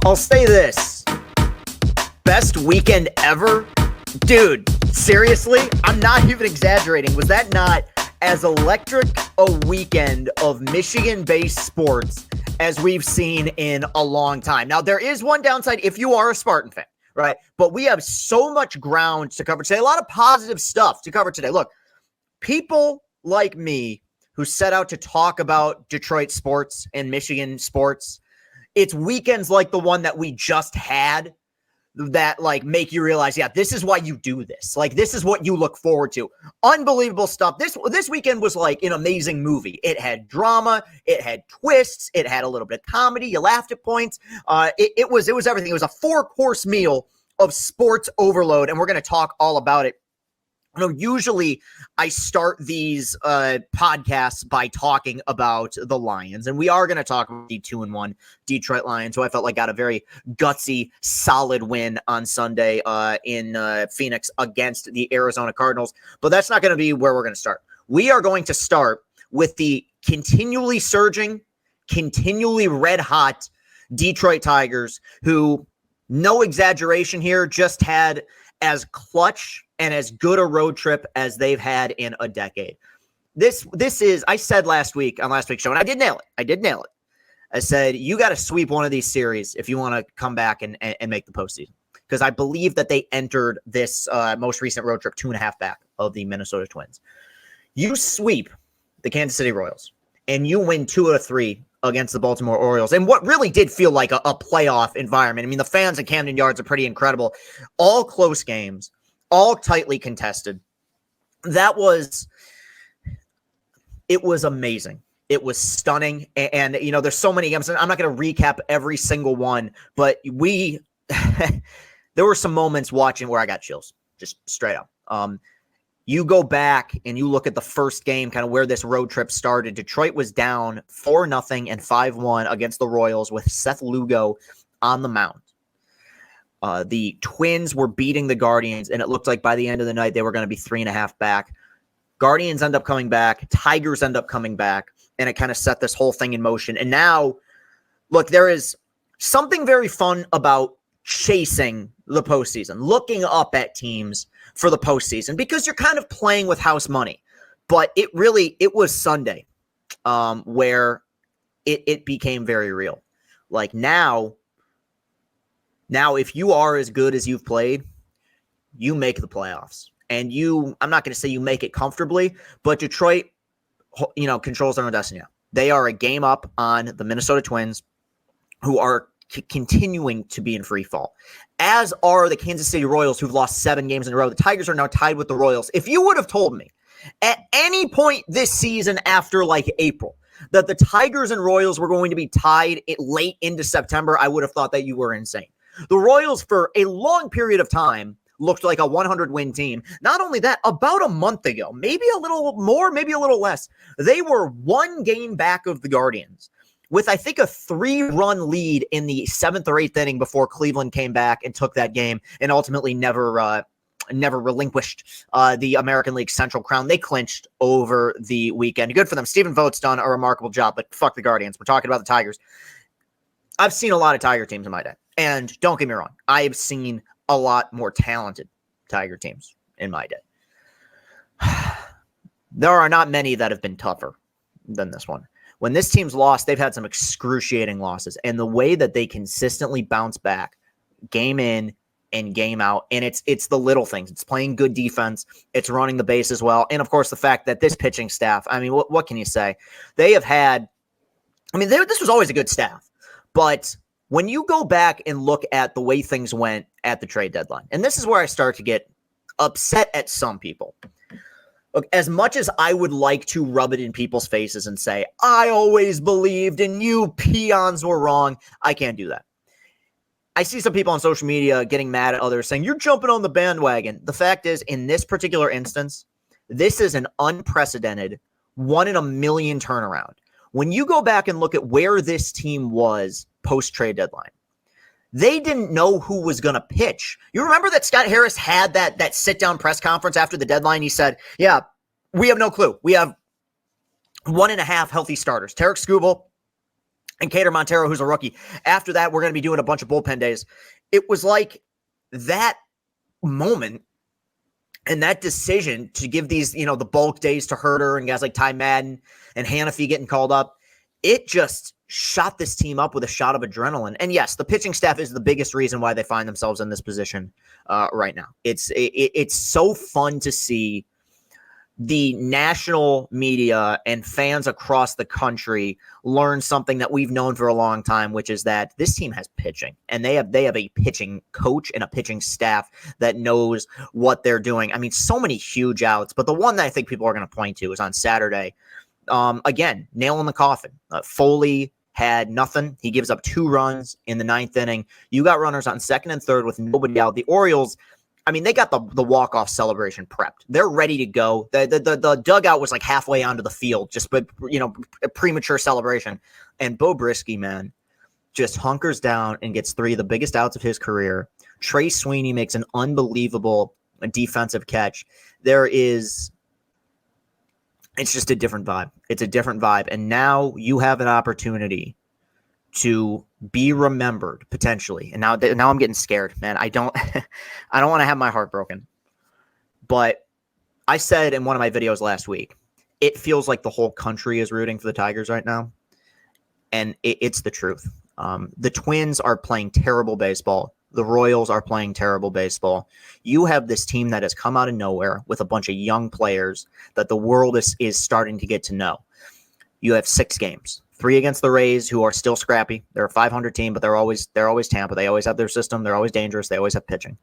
I'll say this. Best weekend ever? Dude, seriously? I'm not even exaggerating. Was that not as electric a weekend of Michigan-based sports as we've seen in a long time? Now, there is one downside if you are a Spartan fan, right? But we have so much ground to cover today. A lot of positive stuff to cover today. Look, people like me who set out to talk about Detroit sports and Michigan sports, it's weekends like the one that we just had that like make you realize, yeah, this is why you do this. Like, this is what you look forward to. Unbelievable stuff. This weekend was like an amazing movie. It had drama, it had twists, it had a little bit of comedy. You laughed at points. It was everything. It was a 4-course meal of sports overload, and we're going to talk all about it. Usually I start these podcasts by talking about the Lions, and we are going to talk about the 2-1 Detroit Lions, who I felt like got a very gutsy, solid win on Sunday in Phoenix against the Arizona Cardinals. But that's not going to be where we're going to start. We are going to start with the continually surging, continually red-hot Detroit Tigers, who, no exaggeration here, just had as clutch and as good a road trip as they've had in a decade. This is, I said last week on last week's show, and I did nail it. I said, you got to sweep one of these series if you want to come back and make the postseason. Because I believe that they entered this most recent road trip 2.5 back of the Minnesota Twins. You sweep the Kansas City Royals, and you win 2 out of 3 against the Baltimore Orioles, and what really did feel like a playoff environment. I mean, the fans at Camden Yards are pretty incredible. All close games, all tightly contested. It was amazing. It was stunning. And you know, there's so many games. I'm not going to recap every single one, but there were some moments watching where I got chills, just straight up. You go back and you look at the first game, kind of where this road trip started. Detroit was down 4-0 and 5-1 against the Royals with Seth Lugo on the mound. The Twins were beating the Guardians, and it looked like by the end of the night they were going to be 3.5 back. Guardians end up coming back. Tigers end up coming back, and it kind of set this whole thing in motion. And now, look, there is something very fun about chasing the postseason, looking up at teams for the postseason, because you're kind of playing with house money. But it was Sunday where it became very real. Like now, if you are as good as you've played, you make the playoffs. And I'm not going to say you make it comfortably, but Detroit, controls their own destiny. They are a game up on the Minnesota Twins, who are continuing to be in free fall, as are the Kansas City Royals, who've lost 7 games in a row. The Tigers are now tied with the Royals. If you would have told me at any point this season after like April that the Tigers and Royals were going to be tied late into September, I would have thought that you were insane. The Royals, for a long period of time, looked like a 100-win team. Not only that, about a month ago, maybe a little more, maybe a little less, they were 1 game back of the Guardians, with, I think, a 3-run lead in the 7th or 8th inning before Cleveland came back and took that game and ultimately never relinquished the American League Central crown. They clinched over the weekend. Good for them. Stephen Vogt's done a remarkable job, but fuck the Guardians. We're talking about the Tigers. I've seen a lot of Tiger teams in my day, and don't get me wrong, I have seen a lot more talented Tiger teams in my day. There are not many that have been tougher than this one. When this team's lost, they've had some excruciating losses, and the way that they consistently bounce back game in and game out, and it's the little things. It's playing good defense. It's running the base as well. And, of course, the fact that this pitching staff, I mean, what can you say? They have had – I mean, this was always a good staff. But when you go back and look at the way things went at the trade deadline, and this is where I start to get upset at some people. Look, as much as I would like to rub it in people's faces and say, I always believed and you peons were wrong, I can't do that. I see some people on social media getting mad at others saying, you're jumping on the bandwagon. The fact is, in this particular instance, this is an unprecedented 1 in a million turnaround. When you go back and look at where this team was post-trade deadline, they didn't know who was going to pitch. You remember that Scott Harris had that sit-down press conference after the deadline? He said, yeah, we have no clue. We have 1.5 healthy starters. Tarek Skubal, and Cater Montero, who's a rookie. After that, we're going to be doing a bunch of bullpen days. It was like that moment and that decision to give these, the bulk days to Herter and guys like Ty Madden and Hannafy getting called up, it just shot this team up with a shot of adrenaline. And yes, the pitching staff is the biggest reason why they find themselves in this position right now. It's so fun to see the national media and fans across the country learn something that we've known for a long time, which is that this team has pitching, and they have a pitching coach and a pitching staff that knows what they're doing. I mean, so many huge outs, but the one that I think people are going to point to is on Saturday. Again, nail in the coffin. Foley had nothing. He gives up 2 runs in the 9th inning. You got runners on second and third with nobody out. The Orioles, I mean, they got the walk-off celebration prepped. They're ready to go. The dugout was like halfway onto the field, just a premature celebration. And Bo Brisky, man, just hunkers down and gets 3 of the biggest outs of his career. Trey Sweeney makes an unbelievable defensive catch. It's just a different vibe. It's a different vibe. And now you have an opportunity to be remembered potentially. And now I'm getting scared, man. I don't want to have my heart broken. But I said in one of my videos last week, it feels like the whole country is rooting for the Tigers right now. And it's the truth. The Twins are playing terrible baseball. The Royals are playing terrible baseball. You have this team that has come out of nowhere with a bunch of young players that the world is starting to get to know. You have 6 games. 3 against the Rays, who are still scrappy. They're a 500 team, but they're always Tampa. They always have their system. They're always dangerous. They always have pitching.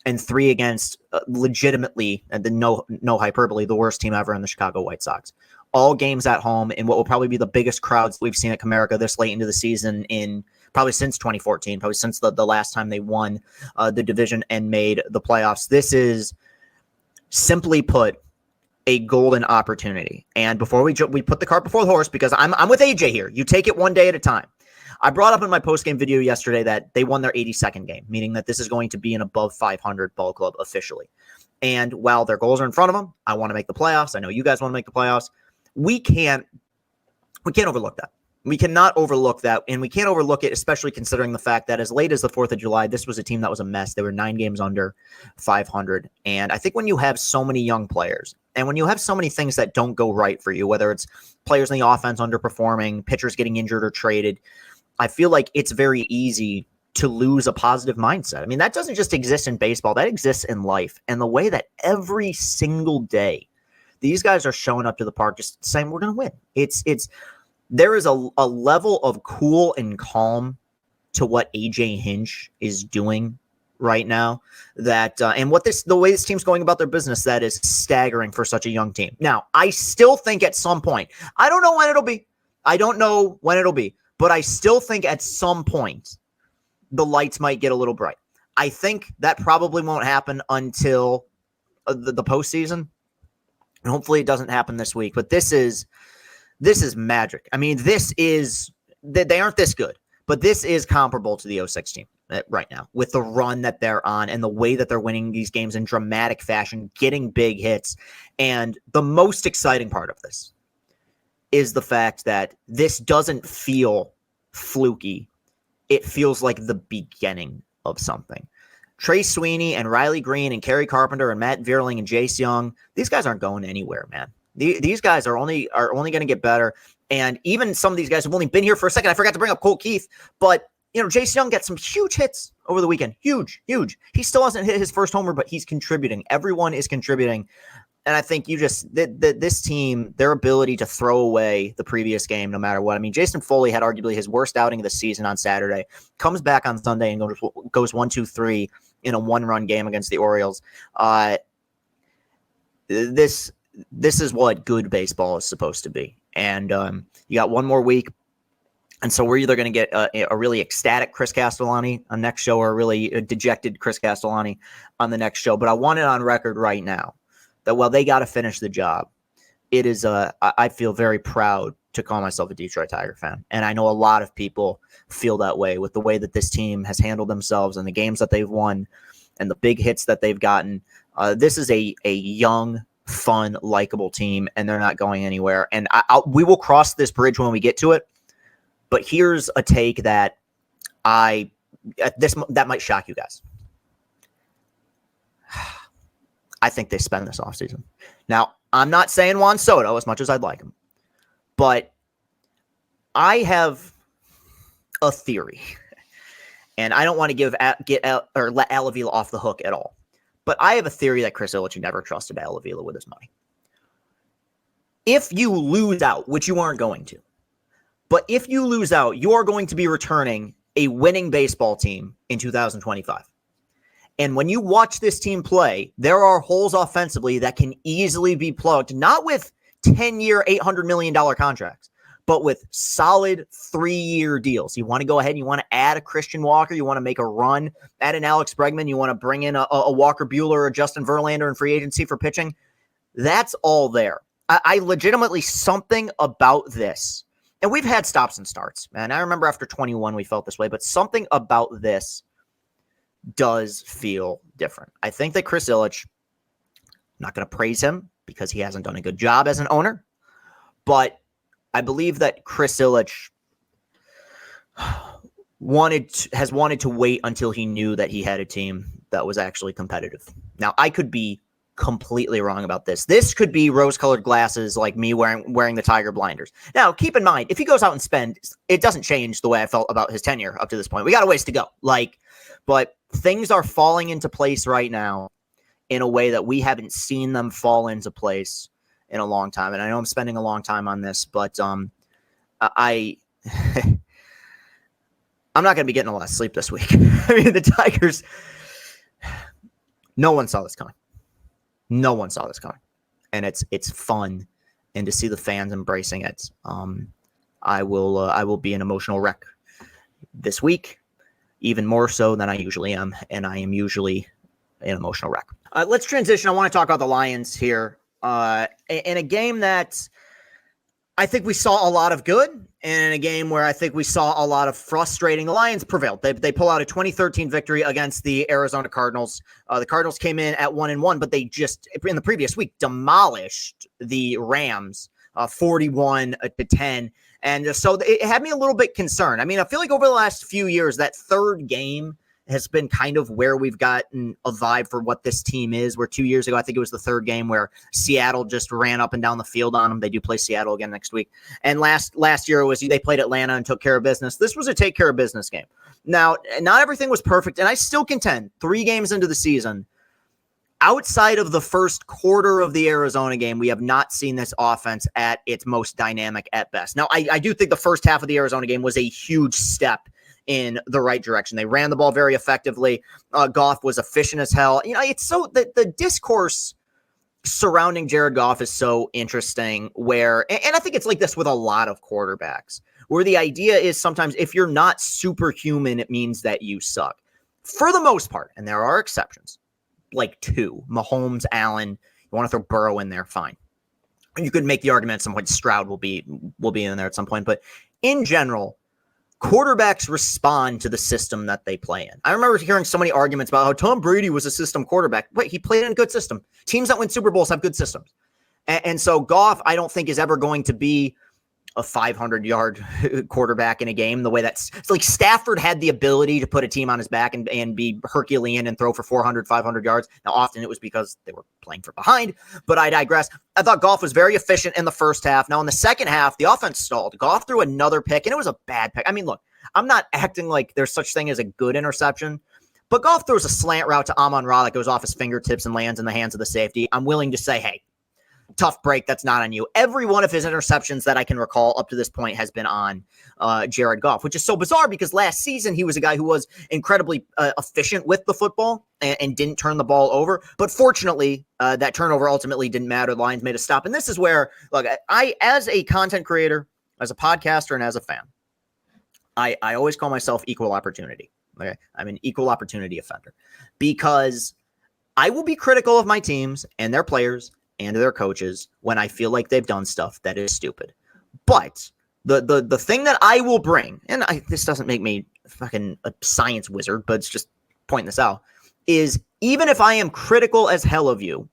And 3 against legitimately, and no hyperbole, the worst team ever in the Chicago White Sox. All games at home in what will probably be the biggest crowds we've seen at Comerica this late into the season in probably since 2014, probably since the last time they won the division and made the playoffs. This is, simply put, a golden opportunity. And before we put the cart before the horse, because I'm with AJ here. You take it one day at a time. I brought up in my post-game video yesterday that they won their 82nd game, meaning that this is going to be an above 500 ball club officially. And while their goals are in front of them, I want to make the playoffs. I know you guys want to make the playoffs. We can't overlook that. We cannot overlook that, and we can't overlook it, especially considering the fact that as late as the 4th of July, this was a team that was a mess. They were 9 games under 500. And I think when you have so many young players, and when you have so many things that don't go right for you, whether it's players in the offense underperforming, pitchers getting injured or traded, I feel like it's very easy to lose a positive mindset. I mean, that doesn't just exist in baseball. That exists in life. And the way that every single day these guys are showing up to the park just saying, we're going to win. There is a level of cool and calm to what AJ Hinch is doing right now that, and the way this team's going about their business, that is staggering for such a young team. Now, I still think at some point, I don't know when it'll be, but I still think at some point the lights might get a little bright. I think that probably won't happen until the postseason. And hopefully it doesn't happen this week, but this is magic. I mean, they aren't this good, but this is comparable to the 06 team right now with the run that they're on and the way that they're winning these games in dramatic fashion, getting big hits. And the most exciting part of this is the fact that this doesn't feel fluky. It feels like the beginning of something. Trey Sweeney and Riley Green and Kerry Carpenter and Matt Vierling and Jace Young, these guys aren't going anywhere, man. These guys are only going to get better. And even some of these guys have only been here for a second. I forgot to bring up Colt Keith, but Jace Young got some huge hits over the weekend. Huge. He still hasn't hit his first homer, but he's contributing. Everyone is contributing. And I think this team, their ability to throw away the previous game no matter what. I mean, Jason Foley had arguably his worst outing of the season on Saturday, comes back on Sunday and goes 1-2-3 in a 1-run game against the Orioles. This is what good baseball is supposed to be. And you got one more week. And so we're either going to get a really ecstatic Chris Castellani on next show or a really dejected Chris Castellani on the next show. But I want it on record right now that while they got to finish the job, it is I feel very proud to call myself a Detroit Tiger fan. And I know a lot of people feel that way with the way that this team has handled themselves and the games that they've won and the big hits that they've gotten. This is a young, fun, likable team, and they're not going anywhere. And we will cross this bridge when we get to it. But here's a take that that might shock you guys. I think they spend this offseason. Now, I'm not saying Juan Soto as much as I'd like him, but I have a theory, and I don't want to let Al Avila off the hook at all. But I have a theory that Chris Ilitch never trusted Al Avila with his money. If you lose out, which you aren't going to, but if you lose out, you are going to be returning a winning baseball team in 2025. And when you watch this team play, there are holes offensively that can easily be plugged, not with 10-year, $800 million contracts, but with solid 3-year deals. You want to go ahead and you want to add a Christian Walker. You want to make a run at an Alex Bregman. You want to bring in a Walker Buehler or Justin Verlander in free agency for pitching. That's all there. I legitimately, something about this, and we've had stops and starts, man. I remember after 21 we felt this way, but something about this does feel different. I think that Chris Ilitch, I'm not going to praise him because he hasn't done a good job as an owner, but I believe that Chris Ilitch has wanted to wait until he knew that he had a team that was actually competitive. Now, I could be completely wrong about this. This could be rose-colored glasses like me wearing the Tiger blinders. Now, keep in mind, if he goes out and spends, it doesn't change the way I felt about his tenure up to this point. We got a ways to go. But things are falling into place right now in a way that we haven't seen them fall into place in a long time. And I know I'm spending a long time on this, but I'm not going to be getting a lot of sleep this week. I mean, the Tigers, no one saw this coming. No one saw this coming. And it's fun. And to see the fans embracing it, I will be an emotional wreck this week, even more so than I usually am. And I am usually an emotional wreck. Let's transition. I want to talk about the Lions here. In a game that I think we saw a lot of good, and in a game where I think we saw a lot of frustrating. The Lions prevailed. They pull out a 2013 victory against the Arizona Cardinals. The Cardinals came in at 1-1, but they just, in the previous week, demolished the Rams 41-10. And so it had me a little bit concerned. I mean, I feel like over the last few years, that third game has been kind of where we've gotten a vibe for what this team is, where 2 years ago, I think it was the third game where Seattle just ran up and down the field on them. They do play Seattle again next week. And last year was they played Atlanta and took care of business. This was a take care of business game. Now, not everything was perfect, and I still contend 3 games into the season, outside of the first quarter of the Arizona game, we have not seen this offense at its most dynamic at best. Now, I do think the first half of the Arizona game was a huge step in the right direction. They ran the ball very effectively. Goff was efficient as hell. You know, it's so the discourse surrounding Jared Goff is so interesting where, and I think it's like this with a lot of quarterbacks, where the idea is sometimes if you're not superhuman, it means that you suck. For the most part, and there are exceptions, like 2, Mahomes, Allen, you want to throw Burrow in there, fine. You could make the argument at some point Stroud will be in there at some point, but in general, quarterbacks respond to the system that they play in. I remember hearing so many arguments about how Tom Brady was a system quarterback. Wait, he played in a good system. Teams that win Super Bowls have good systems. And so Goff, I don't think, is ever going to be a 500-yard quarterback in a game the way it's like Stafford had the ability to put a team on his back and be Herculean and throw for 400, 500 yards. Now, often it was because they were playing from behind, but I digress. I thought Goff was very efficient in the first half. Now, in the second half, the offense stalled. Goff threw another pick, and it was a bad pick. I mean, look, I'm not acting like there's such thing as a good interception, but Goff throws a slant route to Amon-Ra that goes off his fingertips and lands in the hands of the safety. I'm willing to say, hey, tough break. That's not on you. Every one of his interceptions that I can recall up to this point has been on Jared Goff, which is so bizarre because last season he was a guy who was incredibly efficient with the football and didn't turn the ball over. But fortunately, that turnover ultimately didn't matter. The Lions made a stop. And this is where, look, I, as a content creator, as a podcaster, and as a fan, I always call myself equal opportunity. Okay, I'm an equal opportunity offender because I will be critical of my teams and their players and their coaches when I feel like they've done stuff that is stupid. But the thing that I will bring, and this doesn't make me fucking a science wizard, but it's just pointing this out, is even if I am critical as hell of you,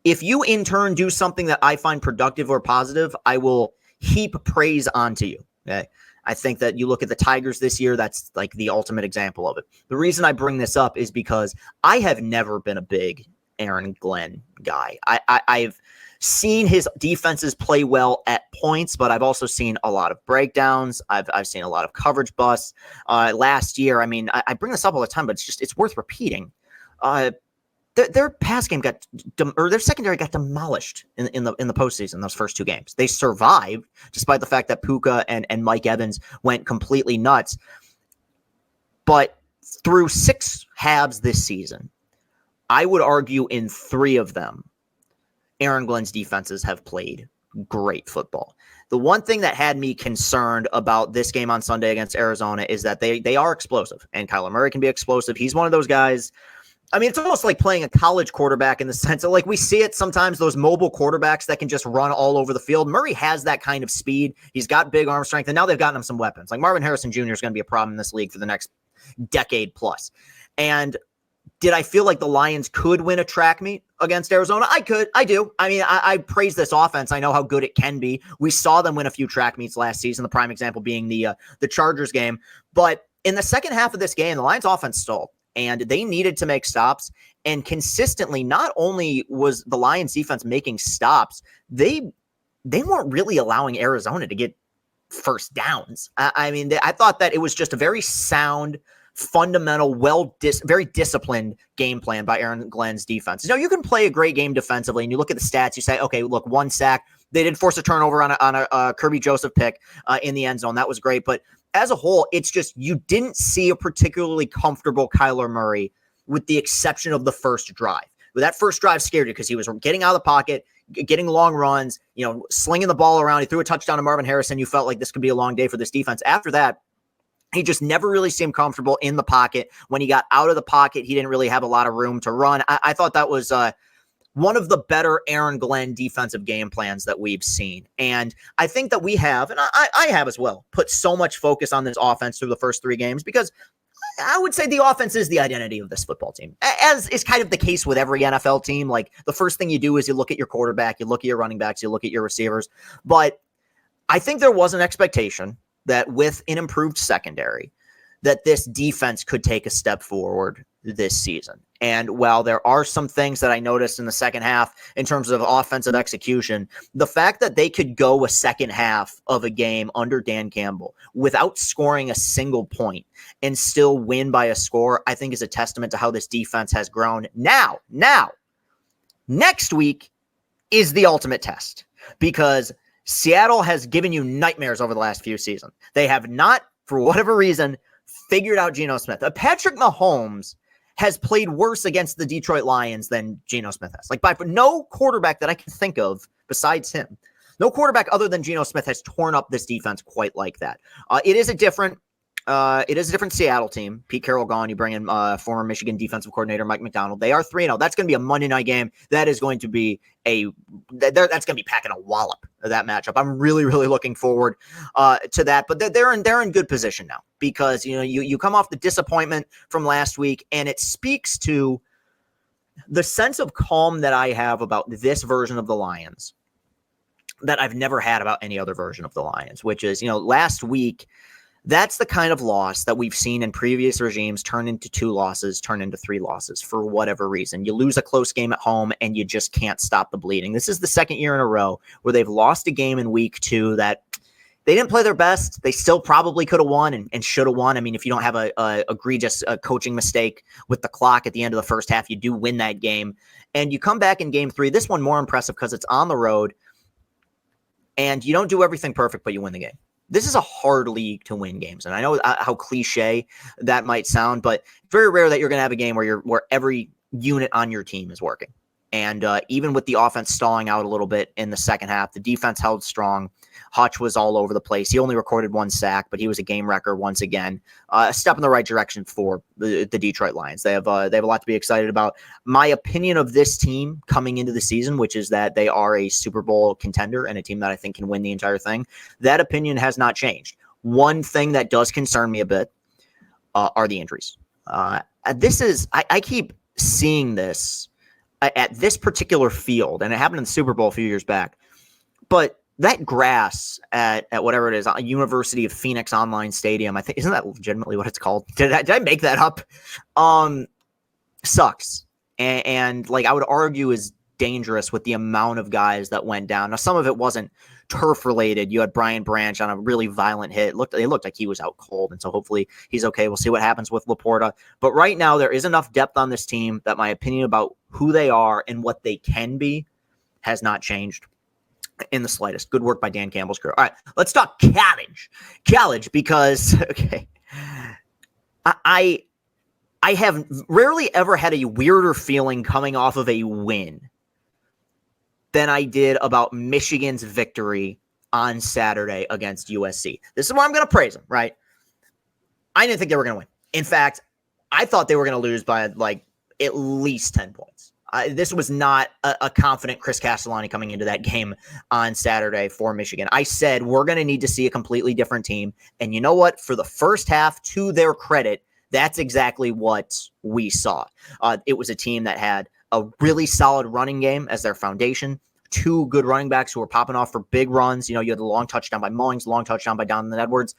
if you in turn do something that I find productive or positive, I will heap praise onto you. Okay. I think that you look at the Tigers this year, that's like the ultimate example of it. The reason I bring this up is because I have never been a big Aaron Glenn guy. I've seen his defenses play well at points, but I've also seen a lot of breakdowns. I've seen a lot of coverage busts. Last year, I mean, I bring this up all the time, but it's worth repeating. Their pass game their secondary got demolished in the postseason. Those first two games, they survived despite the fact that Puka and Mike Evans went completely nuts. But through 6 halves this season, I would argue in 3 of them, Aaron Glenn's defenses have played great football. The one thing that had me concerned about this game on Sunday against Arizona is that they are explosive, and Kyler Murray can be explosive. He's one of those guys. I mean, it's almost like playing a college quarterback in the sense that, like, we see it sometimes, those mobile quarterbacks that can just run all over the field. Murray has that kind of speed. He's got big arm strength, and now they've gotten him some weapons. Like Marvin Harrison Jr. is going to be a problem in this league for the next decade plus. And did I feel like the Lions could win a track meet against Arizona? I could. I do. I mean, I praise this offense. I know how good it can be. We saw them win a few track meets last season, the prime example being the Chargers game. But in the second half of this game, the Lions offense stalled, and they needed to make stops. And consistently, not only was the Lions defense making stops, they weren't really allowing Arizona to get first downs. I mean, I thought that it was just a very sound, fundamental, very disciplined game plan by Aaron Glenn's defense. You can play a great game defensively, and you look at the stats, you say, okay, look, 1 sack. They did force a turnover on a Kirby Joseph pick in the end zone. That was great. But as a whole, it's just you didn't see a particularly comfortable Kyler Murray with the exception of the first drive. But that first drive scared you because he was getting out of the pocket, getting long runs, slinging the ball around. He threw a touchdown to Marvin Harrison. You felt like this could be a long day for this defense. After that, he just never really seemed comfortable in the pocket. When he got out of the pocket, he didn't really have a lot of room to run. I thought that was one of the better Aaron Glenn defensive game plans that we've seen. And I think that we have, and I have as well, put so much focus on this offense through the first 3 games because I would say the offense is the identity of this football team, as is kind of the case with every NFL team. Like, the first thing you do is you look at your quarterback, you look at your running backs, you look at your receivers. But I think there was an expectation that with an improved secondary, that this defense could take a step forward this season. And while there are some things that I noticed in the second half in terms of offensive execution, the fact that they could go a second half of a game under Dan Campbell without scoring a single point and still win by a score, I think is a testament to how this defense has grown. Now, next week is the ultimate test because Seattle has given you nightmares over the last few seasons. They have not, for whatever reason, figured out Geno Smith. Patrick Mahomes has played worse against the Detroit Lions than Geno Smith has. Like, by no quarterback that I can think of besides him, no quarterback other than Geno Smith has torn up this defense quite like that. It is a different Seattle team. Pete Carroll gone. You bring in former Michigan defensive coordinator Mike McDonald. They are 3-0. That's going to be a Monday night game. That is going to be that's going to be packing a wallop of that matchup. I'm really, really looking forward to that. But they're in good position now because you come off the disappointment from last week, and it speaks to the sense of calm that I have about this version of the Lions that I've never had about any other version of the Lions, which is last week. That's the kind of loss that we've seen in previous regimes turn into 2 losses, turn into 3 losses for whatever reason. You lose a close game at home and you just can't stop the bleeding. This is the second year in a row where they've lost a game in week 2 that they didn't play their best. They still probably could have won and should have won. I mean, if you don't have a egregious coaching mistake with the clock at the end of the first half, you do win that game. And you come back in game 3. This one more impressive because it's on the road and you don't do everything perfect, but you win the game. This is a hard league to win games. And I know how cliche that might sound, but it's very rare that you're going to have a game where every unit on your team is working. And even with the offense stalling out a little bit in the second half, the defense held strong. Hutch was all over the place. He only recorded 1 sack, but he was a game wrecker once again. A step in the right direction for the Detroit Lions. They have a lot to be excited about. My opinion of this team coming into the season, which is that they are a Super Bowl contender and a team that I think can win the entire thing, that opinion has not changed. One thing that does concern me a bit are the injuries. I keep seeing this at this particular field, and it happened in the Super Bowl a few years back, but that grass at whatever it is, University of Phoenix Online Stadium, I think, isn't that legitimately what it's called? Did I make that up? Sucks. And like I would argue is dangerous with the amount of guys that went down. Now, some of it wasn't turf related. You had Brian Branch on a really violent hit. It looked like he was out cold, and so hopefully he's okay. We'll see what happens with Laporta. But right now, there is enough depth on this team that my opinion about who they are and what they can be has not changed in the slightest. Good work by Dan Campbell's crew. All right, let's talk college, because okay, I have rarely ever had a weirder feeling coming off of a win than I did about Michigan's victory on Saturday against USC. This is where I'm going to praise them, right? I didn't think they were going to win. In fact, I thought they were going to lose by like at least 10 points. This was not a confident Chris Castellani coming into that game on Saturday for Michigan. I said, we're going to need to see a completely different team. And you know what? For the first half, to their credit, that's exactly what we saw. It was a team that had a really solid running game as their foundation. Two good running backs who were popping off for big runs. You know, you had the long touchdown by Mullings, long touchdown by Donovan Edwards.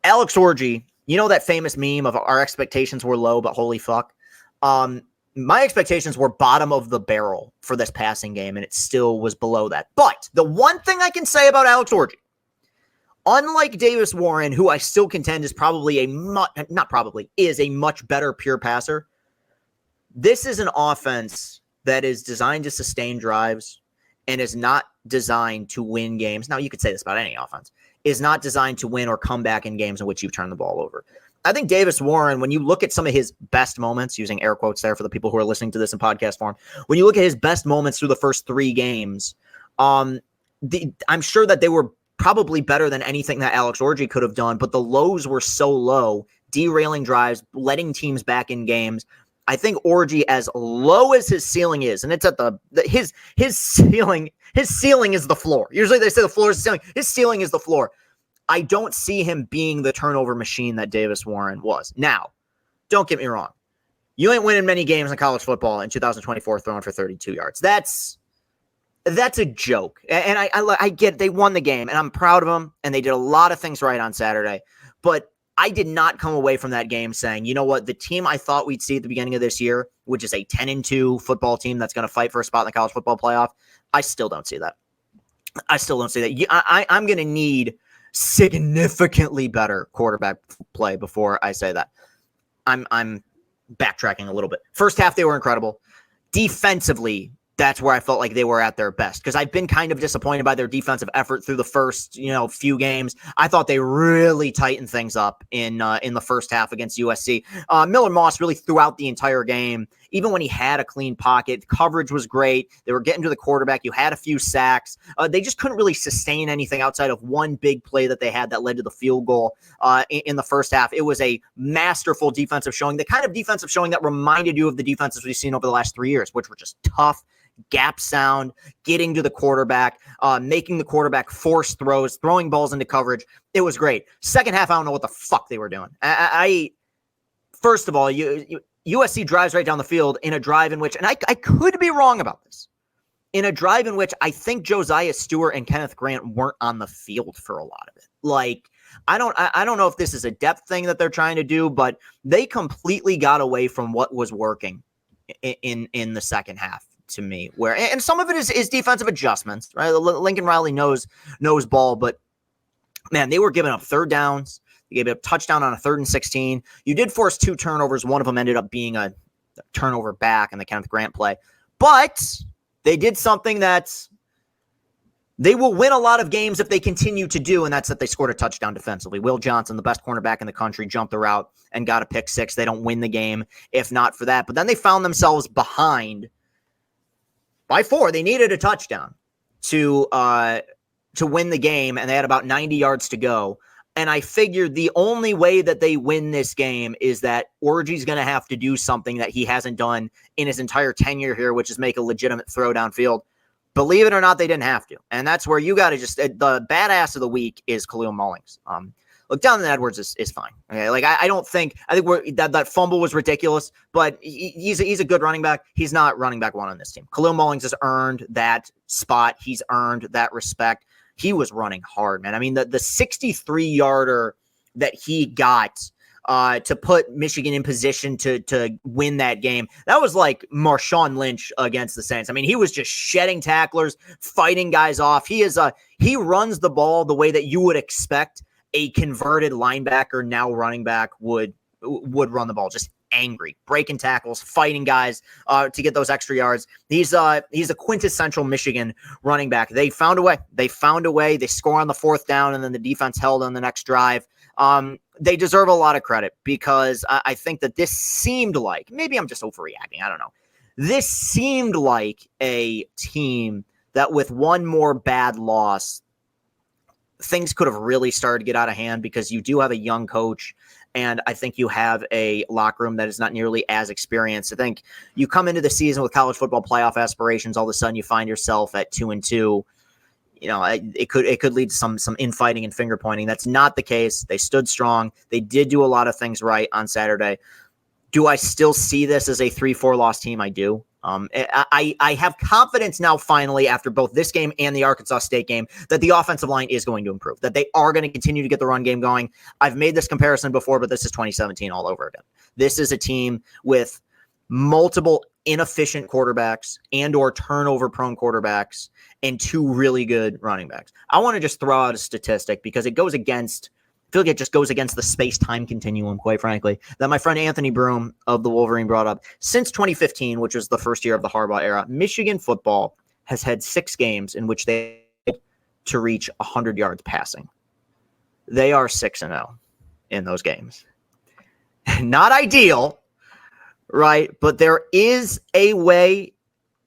Alex Orji, you know that famous meme of our expectations were low, but holy fuck. My expectations were bottom of the barrel for this passing game, and it still was below that. But the one thing I can say about Alex Orji, unlike Davis Warren, who I still contend is probably is a much better pure passer, this is an offense that is designed to sustain drives and is not designed to win games. Now, you could say this about any offense. Is not designed to win or come back in games in which you turn the ball over. I think Davis Warren, when you look at some of his best moments, using air quotes there for the people who are listening to this in podcast form, when you look at his best moments through the first 3 games, I'm sure that they were probably better than anything that Alex Orji could have done, but the lows were so low, derailing drives, letting teams back in games. I think Orji, as low as his ceiling is, and it's at his ceiling is the floor. Usually they say the floor is the ceiling. His ceiling is the floor. I don't see him being the turnover machine that Davis Warren was. Now, don't get me wrong. You ain't winning many games in college football in 2024 throwing for 32 yards. That's a joke. And I get they won the game, and I'm proud of them, and they did a lot of things right on Saturday. But I did not come away from that game saying, you know what, the team I thought we'd see at the beginning of this year, which is a 10-2 football team that's going to fight for a spot in the college football playoff, I still don't see that. I'm going to need significantly better quarterback play before I say that. I'm backtracking a little bit. First half, they were incredible. Defensively, that's where I felt like they were at their best, because I've been kind of disappointed by their defensive effort through the first, few games. I thought they really tightened things up in the first half against USC. Miller Moss really throughout the entire game, even when he had a clean pocket, coverage was great. They were getting to the quarterback. You had a few sacks. They just couldn't really sustain anything outside of one big play that they had that led to the field goal in the first half. It was a masterful defensive showing, the kind of defensive showing that reminded you of the defenses we've seen over the last 3 years, which were just tough, gap sound, getting to the quarterback, making the quarterback force throws, throwing balls into coverage. It was great. Second half, I don't know what the fuck they were doing. First of all, USC drives right down the field in a drive in which, and I could be wrong about this, in a drive in which I think Josiah Stewart and Kenneth Grant weren't on the field for a lot of it. Like, I don't know if this is a depth thing that they're trying to do, but they completely got away from what was working in the second half. To me, and some of it is defensive adjustments, right? Lincoln Riley knows ball, but man, they were giving up third downs. They gave up a touchdown on a 3rd and 16. You did force 2 turnovers. One of them ended up being a turnover back in the Kenneth Grant play, but they did something that they will win a lot of games if they continue to do, and that's that they scored a touchdown defensively. Will Johnson, the best cornerback in the country, jumped the route and got a pick 6. They don't win the game if not for that, but then they found themselves behind by 4. They needed a touchdown to win the game, and they had about 90 yards to go. And I figured the only way that they win this game is that Orji's going to have to do something that he hasn't done in his entire tenure here, which is make a legitimate throw downfield. Believe it or not, they didn't have to. And that's where you got to just – the badass of the week is Khalil Mullings. Look, Donovan Edwards is fine. Okay, like I think that fumble was ridiculous, but he's a good running back. He's not running back one on this team. Khalil Mullings has earned that spot. He's earned that respect. He was running hard, man. I mean, the 63-yarder that he got to put Michigan in position to win that game, that was like Marshawn Lynch against the Saints. I mean, he was just shedding tacklers, fighting guys off. He runs the ball the way that you would expect a converted linebacker, now running back, would run the ball. Just angry, breaking tackles, fighting guys to get those extra yards. He's a quintessential Michigan running back. They found a way. They score on the fourth down, and then the defense held on the next drive. They deserve a lot of credit because I think that this seemed like, maybe I'm just overreacting, I don't know. This seemed like a team that with one more bad loss, things could have really started to get out of hand because you do have a young coach, and I think you have a locker room that is not nearly as experienced. I think you come into the season with college football playoff aspirations, all of a sudden you find yourself at 2-2. You know, it could lead to some infighting and finger pointing. That's not the case. They stood strong. They did do a lot of things right on Saturday. Do I still see this as a 3-4 loss team? I do. I have confidence now, finally, after both this game and the Arkansas State game, that the offensive line is going to improve, that they are going to continue to get the run game going. I've made this comparison before, but this is 2017 all over again. This is a team with multiple inefficient quarterbacks and or turnover-prone quarterbacks and two really good running backs. I want to just throw out a statistic because it goes against, I feel like it just goes against the space-time continuum, quite frankly, that my friend Anthony Broom of the Wolverine brought up. Since 2015, which was the first year of the Harbaugh era, Michigan football has had 6 games in which they to reach 100 yards passing. They are 6-0 in those games. Not ideal, right? But there is a way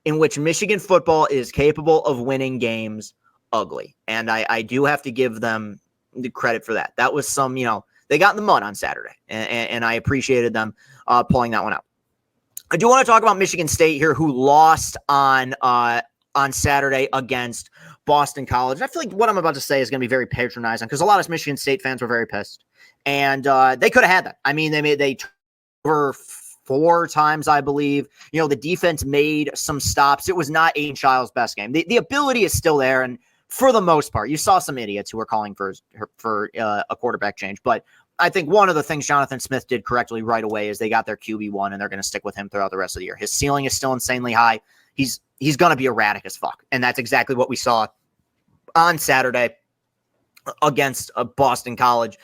in which Michigan football is capable of winning games ugly. And I do have to give them the credit for that. That was some, they got in the mud on Saturday, and I appreciated them pulling that one out. I do want to talk about Michigan State here, who lost on Saturday against Boston College. And I feel like what I'm about to say is going to be very patronizing because a lot of Michigan State fans were very pissed, and they could have had that. I mean, they over 4 times, I believe. The defense made some stops. It was not Aiden Child's best game. The ability is still there, and for the most part, you saw some idiots who were calling for a quarterback change. But I think one of the things Jonathan Smith did correctly right away is they got their QB1, and they're going to stick with him throughout the rest of the year. His ceiling is still insanely high. He's going to be erratic as fuck, and that's exactly what we saw on Saturday against Boston College.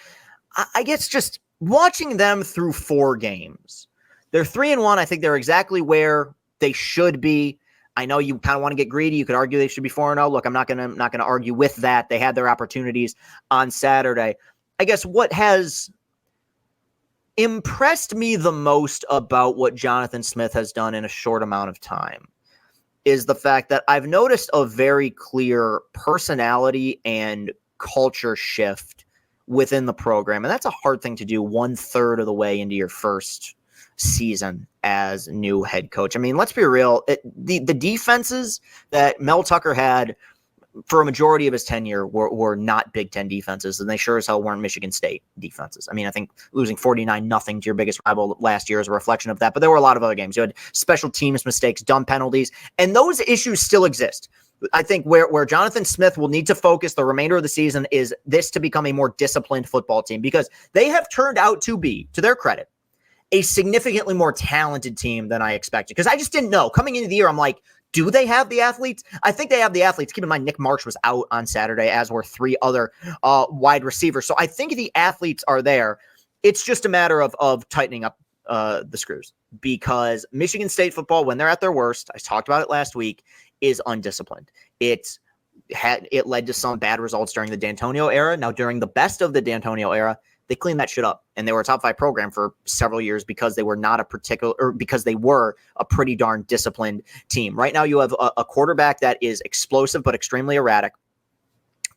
I guess just watching them through 4 games, they're 3-1. I think they're exactly where they should be. I know you kind of want to get greedy. You could argue they should be 4-0. Look, I'm not gonna argue with that. They had their opportunities on Saturday. I guess what has impressed me the most about what Jonathan Smith has done in a short amount of time is the fact that I've noticed a very clear personality and culture shift within the program. And that's a hard thing to do 1/3 of the way into your first season as new head coach. I mean, let's be real. The defenses that Mel Tucker had for a majority of his tenure were not Big Ten defenses, and they sure as hell weren't Michigan State defenses. I mean, I think losing 49-0 to your biggest rival last year is a reflection of that, but there were a lot of other games. You had special teams mistakes, dumb penalties, and those issues still exist. I think where Jonathan Smith will need to focus the remainder of the season is this to become a more disciplined football team, because they have turned out to be, to their credit, a significantly more talented team than I expected. Because I just didn't know. Coming into the year, I'm like, do they have the athletes? I think they have the athletes. Keep in mind, Nick Marsh was out on Saturday, as were 3 other wide receivers. So I think the athletes are there. It's just a matter of tightening up the screws, because Michigan State football, when they're at their worst, I talked about it last week, is undisciplined. It led to some bad results during the D'Antonio era. Now, during the best of the D'Antonio era, they cleaned that shit up, and they were a top 5 program for several years because they were because they were a pretty darn disciplined team. Right now, you have a quarterback that is explosive but extremely erratic,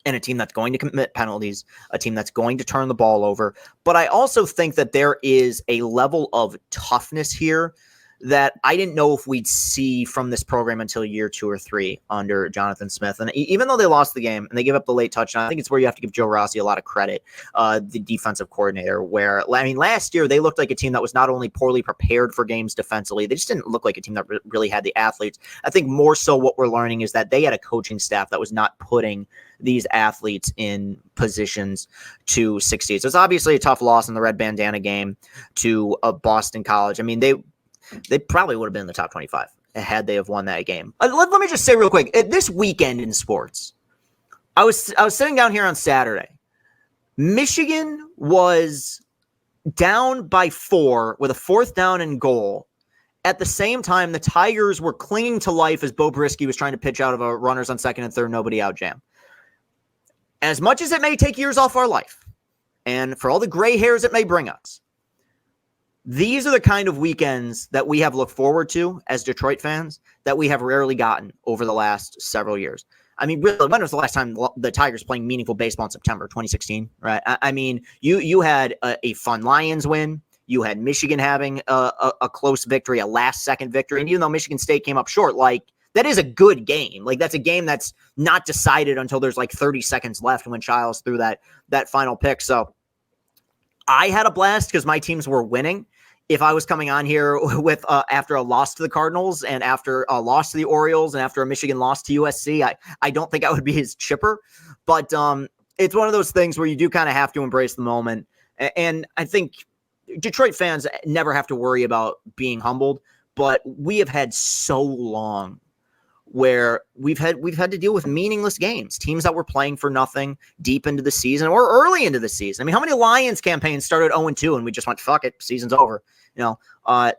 and a team that's going to commit penalties, a team that's going to turn the ball over. But I also think that there is a level of toughness here that I didn't know if we'd see from this program until year 2 or 3 under Jonathan Smith. And even though they lost the game and they give up the late touchdown, I think it's where you have to give Joe Rossi a lot of credit, the defensive coordinator, where, I mean, last year they looked like a team that was not only poorly prepared for games defensively, they just didn't look like a team that really had the athletes. I think more so what we're learning is that they had a coaching staff that was not putting these athletes in positions to succeed. So it's obviously a tough loss in the red bandana game to Boston College. I mean, they probably would have been in the top 25 had they have won that game. Let me just say real quick, this weekend in sports, I was sitting down here on Saturday. Michigan was down by 4 with a 4th down and goal. At the same time, the Tigers were clinging to life as Bo Brisky was trying to pitch out of a runners on second and third, nobody out jam. As much as it may take years off our life, and for all the gray hairs it may bring us, these are the kind of weekends that we have looked forward to as Detroit fans that we have rarely gotten over the last several years. I mean, really, when was the last time the Tigers playing meaningful baseball in September? 2016, right? I mean, you had a fun Lions win. You had Michigan having a close victory, a last-second victory. And even though Michigan State came up short, like, that is a good game. Like, that's a game that's not decided until there's like 30 seconds left when Childs threw that final pick. So I had a blast because my teams were winning. If I was coming on here with after a loss to the Cardinals and after a loss to the Orioles and after a Michigan loss to USC, I don't think I would be as chipper. But it's one of those things where you do kind of have to embrace the moment. And I think Detroit fans never have to worry about being humbled, but we have had so long where we've had to deal with meaningless games, teams that were playing for nothing deep into the season or early into the season. I mean, how many Lions campaigns started 0-2 and we just went, fuck it, season's over?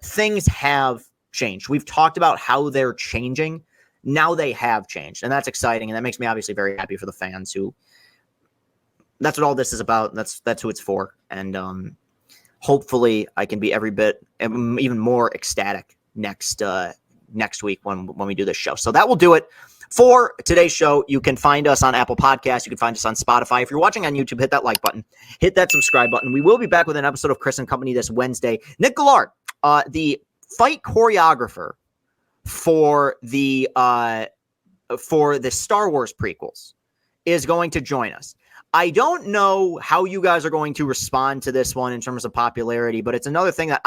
Things have changed. We've talked about how they're changing. Now they have changed, and that's exciting, and that makes me obviously very happy for the fans who that's what all this is about. That's who it's for. And hopefully I can be every bit even more ecstatic next week when we do this show. So that will do it for today's show. You can find us on Apple Podcasts. You can find us on Spotify. If you're watching on YouTube, hit that like button, hit that subscribe button. We will be back with an episode of Chris and Company this Wednesday. Nick Gillard, the fight choreographer for the Star Wars prequels, is going to join us. I don't know how you guys are going to respond to this one in terms of popularity, but it's another thing that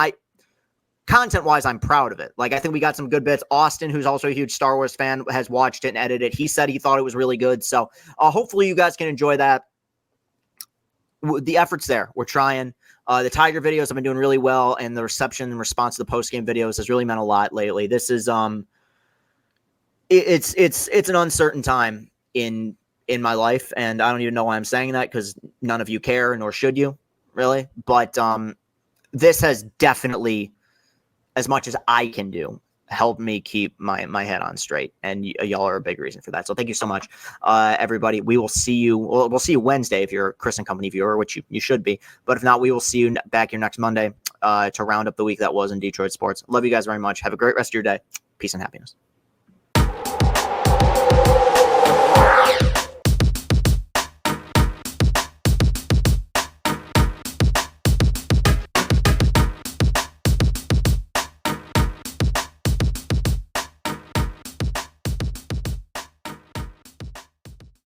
content-wise, I'm proud of it. Like, I think we got some good bits. Austin, who's also a huge Star Wars fan, has watched it and edited it. He said he thought it was really good. So hopefully you guys can enjoy that. The effort's there. We're trying. The Tiger videos have been doing really well, and the reception and response to the post-game videos has really meant a lot lately. This is it's an uncertain time in my life, and I don't even know why I'm saying that because none of you care, nor should you, really. But this has definitely, as much as I can do, help me keep my head on straight, and y'all are a big reason for that. So thank you so much, everybody. We will see you. We'll see you Wednesday if you're a Chris and Company viewer, which you should be. But if not, we will see you back here next Monday to round up the week that was in Detroit sports. Love you guys very much. Have a great rest of your day. Peace and happiness.